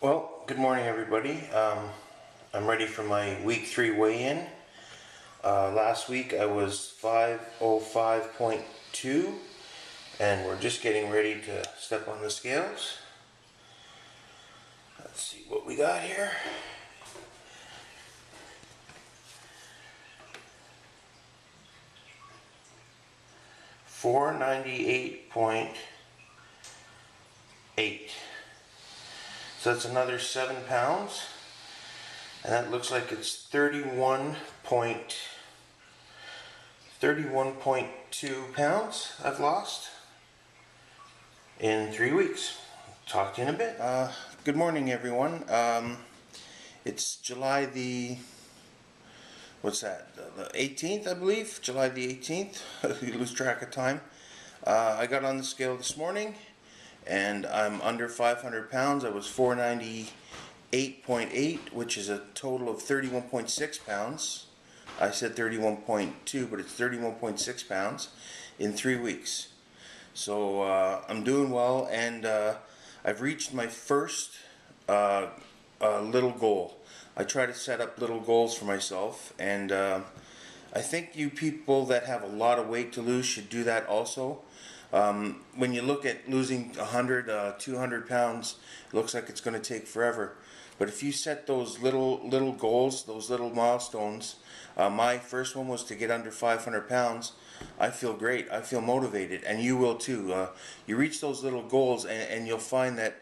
Well, good morning, everybody. I'm ready for my week 3 weigh-in. Last week I was 505.2, and we're just getting ready to step on the scales. Let's see what we got here. $498.8. So that's another 7 pounds, and that looks like it's 31.2 pounds I've lost in 3 weeks. Talk to you in a bit. Good morning, everyone. It's July the, what's that, the 18th, I believe, July the 18th. You lose track of time. I got on the scale this morning, and I'm under 500 pounds. I was 498.8, which is a total of 31.6 pounds. I said 31.2, but it's 31.6 pounds in 3 weeks. So I'm doing well, and I've reached my first little goal. I try to set up little goals for myself, and I think you people that have a lot of weight to lose should do that also. When you look at losing 100, 200 pounds, it looks like it's going to take forever. But if you set those little goals, those little milestones, my first one was to get under 500 pounds. I feel great. I feel motivated, and you will too. You reach those little goals, and you'll find that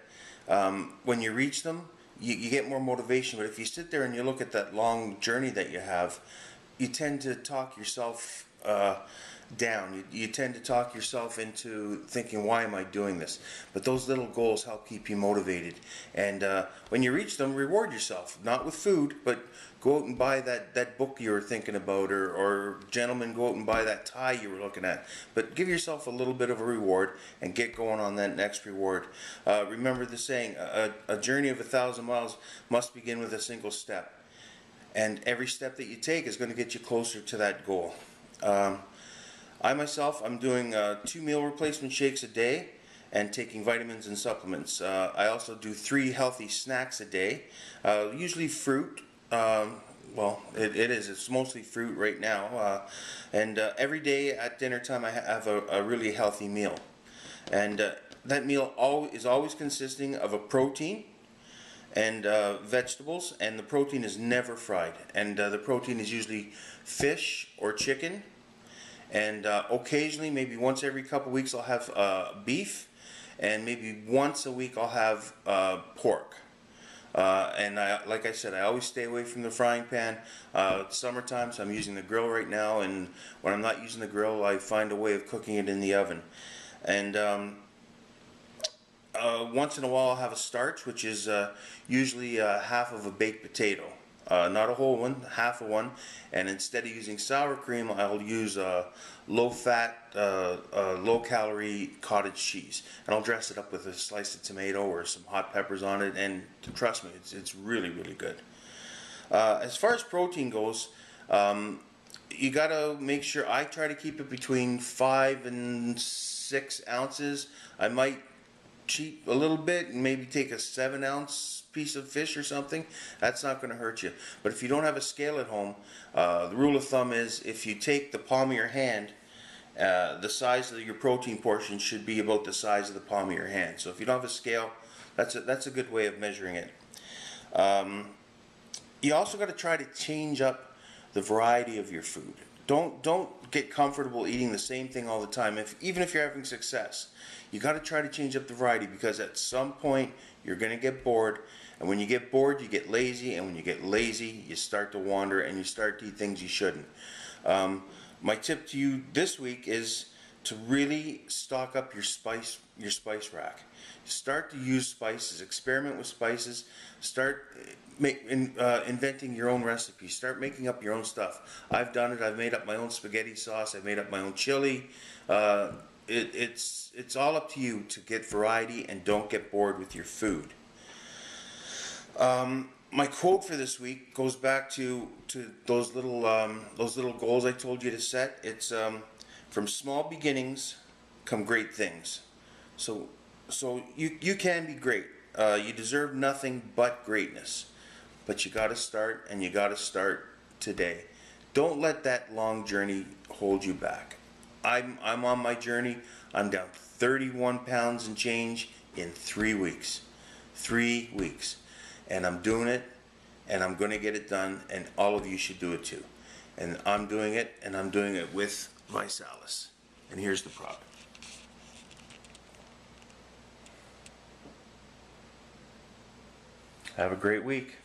when you reach them, you get more motivation. But if you sit there and you look at that long journey that you have, you tend to talk yourself down. You tend to talk yourself into thinking, why am I doing this? But those little goals help keep you motivated. And when you reach them, reward yourself. Not with food, but go out and buy that book you were thinking about, or gentlemen, go out and buy that tie you were looking at. But give yourself a little bit of a reward and get going on that next reward. Remember the saying, a journey of 1,000 miles must begin with a single step. And every step that you take is going to get you closer to that goal. I myself, I'm doing 2 meal replacement shakes a day and taking vitamins and supplements. I also do 3 healthy snacks a day, usually fruit. Well, it's mostly fruit right now. And every day at dinner time I have a really healthy meal. And that meal is always consisting of a protein and vegetables, and the protein is never fried. And the protein is usually fish or chicken. And occasionally, maybe once every couple weeks, I'll have beef, and maybe once a week I'll have pork. And like I said, I always stay away from the frying pan. It's summertime, so I'm using the grill right now, and when I'm not using the grill, I find a way of cooking it in the oven. And once in a while I'll have a starch, which is usually half of a baked potato. Not a whole one, half of one, and instead of using sour cream, I'll use low-fat, low-calorie cottage cheese, and I'll dress it up with a slice of tomato or some hot peppers on it, and trust me, it's really, really good. As far as protein goes, you gotta make sure, I try to keep it between 5 and 6 ounces. I might cheat a little bit and maybe take a 7-ounce piece of fish or something. That's not going to hurt you. But if you don't have a scale at home, the rule of thumb is if you take the palm of your hand, the size of your protein portion should be about the size of the palm of your hand. So if you don't have a scale, that's a good way of measuring it. You also got to try to change up the variety of your food. Don't get comfortable eating the same thing all the time. Even if you're having success, you got to try to change up the variety, because at some point you're going to get bored, and when you get bored, you get lazy, and when you get lazy, you start to wander and you start to eat things you shouldn't. My tip to you this week is to really stock up your spice rack. Start to use spices, experiment with spices, start inventing your own recipes, start making up your own stuff. I've done it. I've made up my own spaghetti sauce, I've made up my own chili. It's all up to you to get variety and don't get bored with your food. My quote for this week goes back to those little goals I told you to set. It's from small beginnings come great things. So you can be great. You deserve nothing but greatness. But you got to start, and you got to start today. Don't let that long journey hold you back. I'm on my journey. I'm down 31 pounds and change in 3 weeks. 3 weeks. And I'm doing it, and I'm going to get it done, and all of you should do it too. And I'm doing it, and I'm doing it with Visalus. And here's the product. Have a great week.